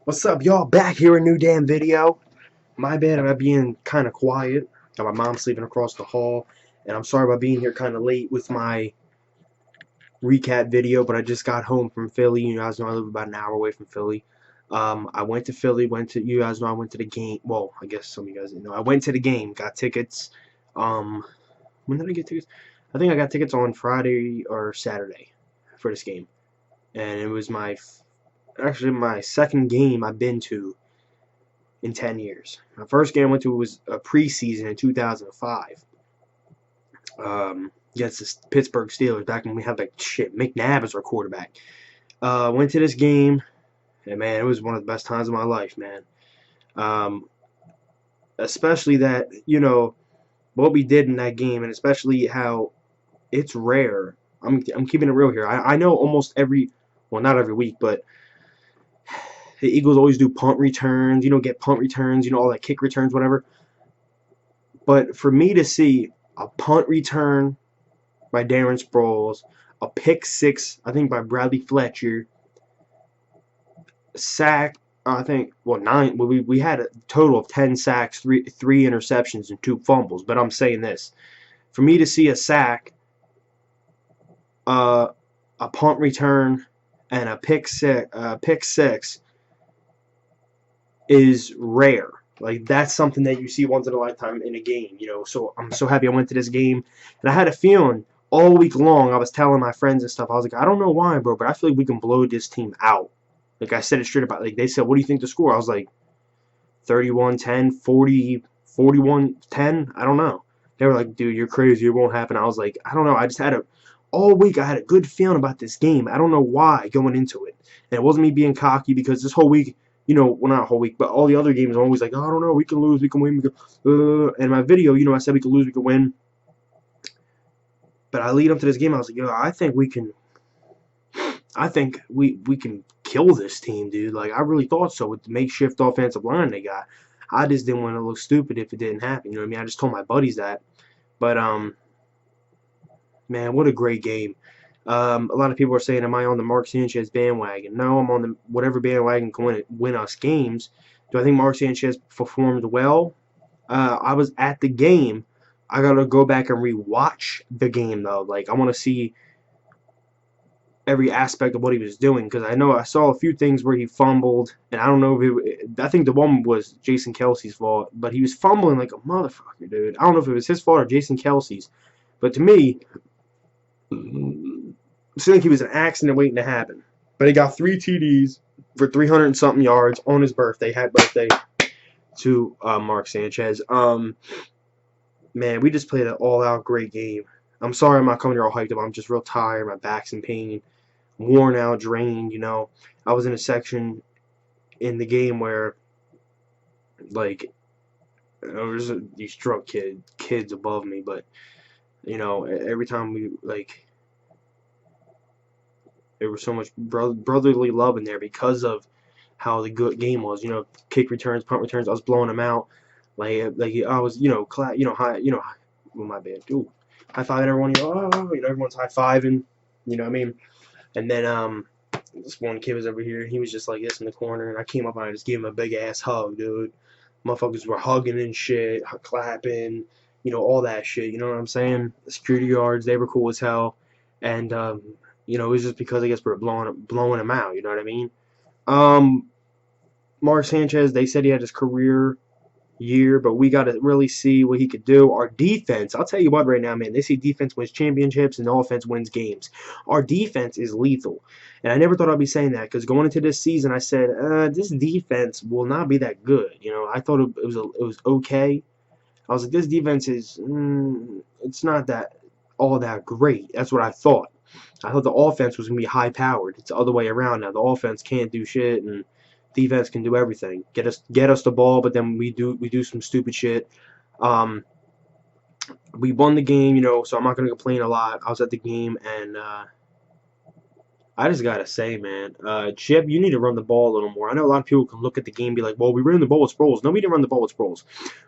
What's up, y'all? Back here, a new damn video. My bad about being kind of quiet. Got my mom sleeping across the hall, and I'm sorry about being here kind of late with my recap video. But I just got home from Philly. You guys know I live about an hour away from Philly. I went to Philly. You guys know I went to the game. Well, I guess some of you guys didn't know. I went to the game. Got tickets. When did I get tickets? I think I got tickets on Friday or Saturday for this game, and it was actually my second game I've been to in 10 years. My first game I went to was a preseason in 2005 against the Pittsburgh Steelers back when we had McNabb as our quarterback. Went to this game, and man, it was one of the best times of my life, man. Especially that, what we did in that game, and especially how it's rare. I'm keeping it real here. I know almost not every week, but the Eagles always do punt returns, get punt returns, all that kick returns, whatever. But for me to see a punt return by Darren Sproles, a pick six, I think by Bradley Fletcher, sack, I think, 9. We had a total of 10 sacks, three interceptions, and 2 fumbles. But I'm saying this, for me to see a sack, a punt return, and a pick six is rare. Like, that's something that you see once in a lifetime in a game, So I'm so happy I went to this game. And I had a feeling all week long, I was telling my friends and stuff, I was like, I don't know why, bro, but I feel like we can blow this team out. Like, I said it straight about, like, they said, what do you think the score? I was like, 31-10, 41-10, I don't know. They were like, dude, you're crazy, it won't happen. I was like, I don't know, all week I had a good feeling about this game. I don't know why going into it. And it wasn't me being cocky, because this whole week, well, not a whole week, but all the other games are always like, oh, I don't know, we can lose, we can win, and my video, I said we can lose, we can win. But I lead up to this game, I was like, I think we can kill this team, dude. Like, I really thought so with the makeshift offensive line they got. I just didn't want to look stupid if it didn't happen, you know what I mean? I just told my buddies that. But, man, what a great game. A lot of people are saying, am I on the Mark Sanchez bandwagon? No, I'm on the whatever bandwagon can win us games. Do I think Mark Sanchez performed well? I was at the game. I got to go back and rewatch the game, though. Like, I want to see every aspect of what he was doing, because I know I saw a few things where he fumbled, and I don't know if I think the one was Jason Kelsey's fault, but he was fumbling like a motherfucker, dude. I don't know if it was his fault or Jason Kelsey's, but to me, it seemed like he was an accident waiting to happen. But he got 3 TDs for 300 and something yards on his birthday. Happy birthday to Mark Sanchez. Man, we just played an all-out great game. I'm sorry I'm not coming here all hyped up. I'm just real tired. My back's in pain, worn out, drained. I was in a section in the game where, like, there's these drunk kids above me, but every time we, like, there was so much brotherly love in there because of how the good game was. Kick returns, punt returns, I was blowing them out. Like I was, high, well, my bad, dude. High fiving everyone, everyone's high fiving, what I mean? And then this one kid was over here, he was just like this in the corner, and I came up and I just gave him a big ass hug, dude. Motherfuckers were hugging and shit, clapping, all that shit, you know what I'm saying? The security guards, they were cool as hell, and it was just because I guess we're blowing him out, you know what I mean? Mark Sanchez, they said he had his career year, but we got to really see what he could do. Our defense, I'll tell you what right now, man, they say defense wins championships and the offense wins games. Our defense is lethal, and I never thought I'd be saying that, because going into this season, I said this defense will not be that good. I thought it was okay. I was like, this defense is it's not all that great. That's what I thought. I thought the offense was gonna be high powered. It's the other way around now. The offense can't do shit, and defense can do everything. Get us the ball, but then we do some stupid shit. We won the game, so I'm not gonna complain a lot. I was at the game, and I just gotta say, man, Chip, you need to run the ball a little more. I know a lot of people can look at the game and be like, well, we ran the ball with Sproles. No, we didn't run the ball with Sproles.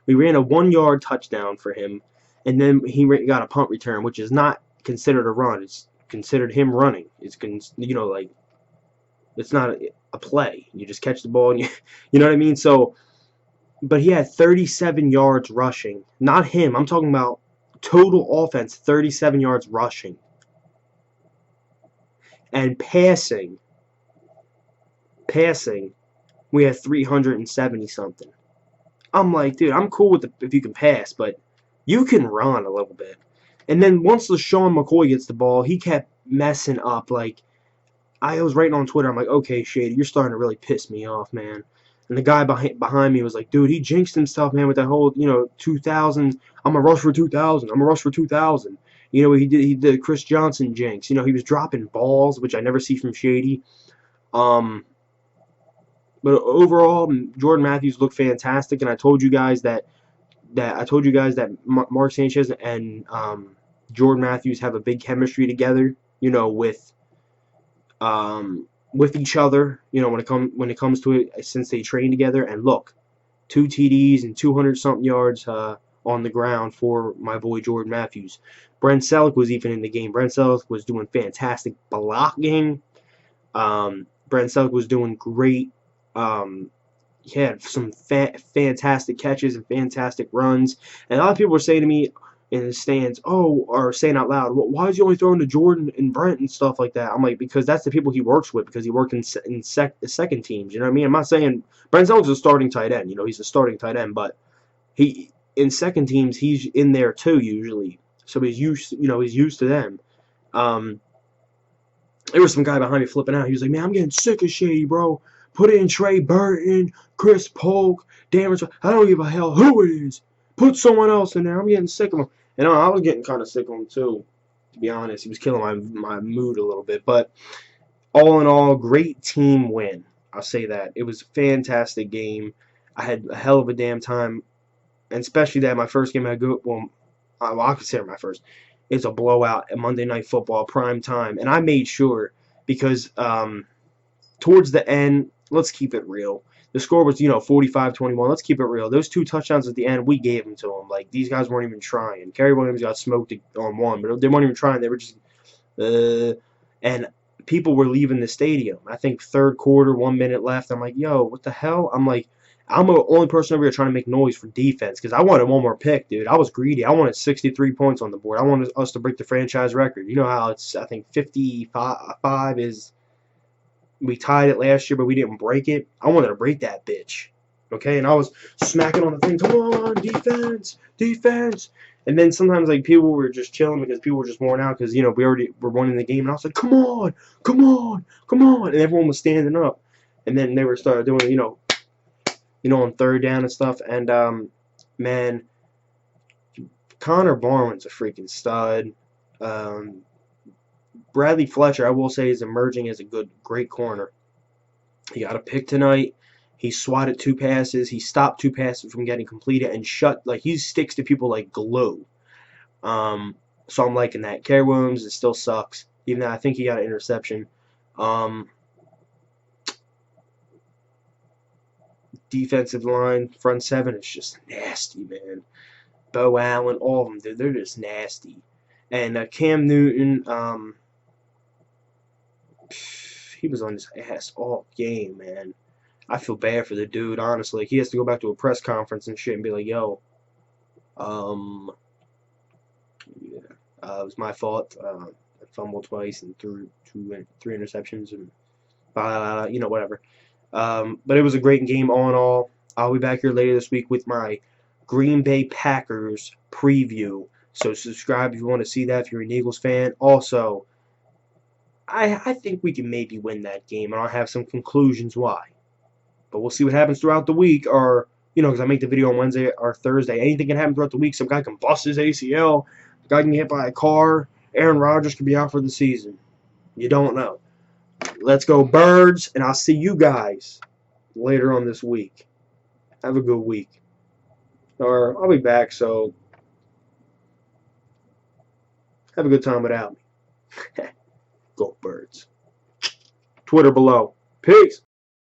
We ran a 1-yard touchdown for him, and then he got a punt return, which is not considered a run. It's considered him running. It's like It's not a play. You just catch the ball and you know what I mean? So, but he had 37 yards rushing. Not him. I'm talking about total offense, 37 yards rushing. And passing, we had 370 something. I'm like, dude, I'm cool with if you can pass, but you can run a little bit. And then once LaShawn McCoy gets the ball, he kept messing up. Like, I was writing on Twitter, I'm like, okay, Shady, you're starting to really piss me off, man. And the guy behind me was like, dude, he jinxed himself, man, with that whole, 2000, I'm going to rush for 2,000. I'm going to rush for 2,000. He did Chris Johnson jinx. He was dropping balls, which I never see from Shady. But overall, Jordan Matthews looked fantastic, and I told you guys that Mark Sanchez and Jordan Matthews have a big chemistry together. With each other. When it comes to it, since they train together. And look, 2 TDs and 200 something yards on the ground for my boy Jordan Matthews. Brent Selleck was even in the game. Brent Selleck was doing fantastic blocking. Brent Selleck was doing great. He had some fantastic catches and fantastic runs. And a lot of people were saying to me in the stands, or saying out loud, well, why is he only throwing to Jordan and Brent and stuff like that? I'm like, because that's the people he works with, because he worked in second teams. You know what I mean? I'm not saying Brent Selleck's a starting tight end. He's a starting tight end, but he in second teams he's in there too usually. So he's used to them. There was some guy behind me flipping out. He was like, man, I'm getting sick of Shady, bro. Put in Trey Burton, Chris Polk, Damage. I don't give a hell who it is. Put someone else in there. I'm getting sick of him. And I was getting kind of sick of him too, to be honest. He was killing my mood a little bit. But all in all, great team win. I'll say that. It was a fantastic game. I had a hell of a damn time. And especially that my first game I go, well, I consider my first. It's a blowout at Monday Night Football, prime time. And I made sure because towards the end, let's keep it real. The score was, 45-21. Let's keep it real. Those 2 touchdowns at the end, we gave them to them. Like, these guys weren't even trying. Kerry Williams got smoked on one, but they weren't even trying. They were just, and people were leaving the stadium. I think third quarter, 1 minute left. I'm like, yo, what the hell? I'm like, I'm the only person over here trying to make noise for defense because I wanted one more pick, dude. I was greedy. I wanted 63 points on the board. I wanted us to break the franchise record. You know how it's, I think, 55 is. We tied it last year, but we didn't break it. I wanted to break that bitch. Okay? And I was smacking on the thing. Come on, defense, defense. And then sometimes, like, people were just chilling because people were just worn out because, we already were winning the game. And I was like, come on, come on, come on. And everyone was standing up. And then they were started doing, on third down and stuff. And, man, Connor Barwin's a freaking stud. Bradley Fletcher, I will say, is emerging as a great corner. He got a pick tonight. He swatted 2 passes. He stopped 2 passes from getting completed and he sticks to people like glue. So I'm liking that. Kerry Williams, it still sucks, even though I think he got an interception. Defensive line, front 7 is just nasty, man. Bo Allen, all of them, dude, they're just nasty. And Cam Newton, he was on his ass all game, man. I feel bad for the dude, honestly. He has to go back to a press conference and shit and be like, yo, yeah, it was my fault. I fumbled twice and threw 3 interceptions and whatever. But it was a great game all in all. I'll be back here later this week with my Green Bay Packers preview. So subscribe if you want to see that if you're an Eagles fan. Also, I think we can maybe win that game, and I'll have some conclusions why. But we'll see what happens throughout the week, or, because I make the video on Wednesday or Thursday. Anything can happen throughout the week. Some guy can bust his ACL. A guy can get hit by a car. Aaron Rodgers could be out for the season. You don't know. Let's go Birds, and I'll see you guys later on this week. Have a good week. Or I'll be back, so have a good time without me. Go Birds. Twitter below. Peace.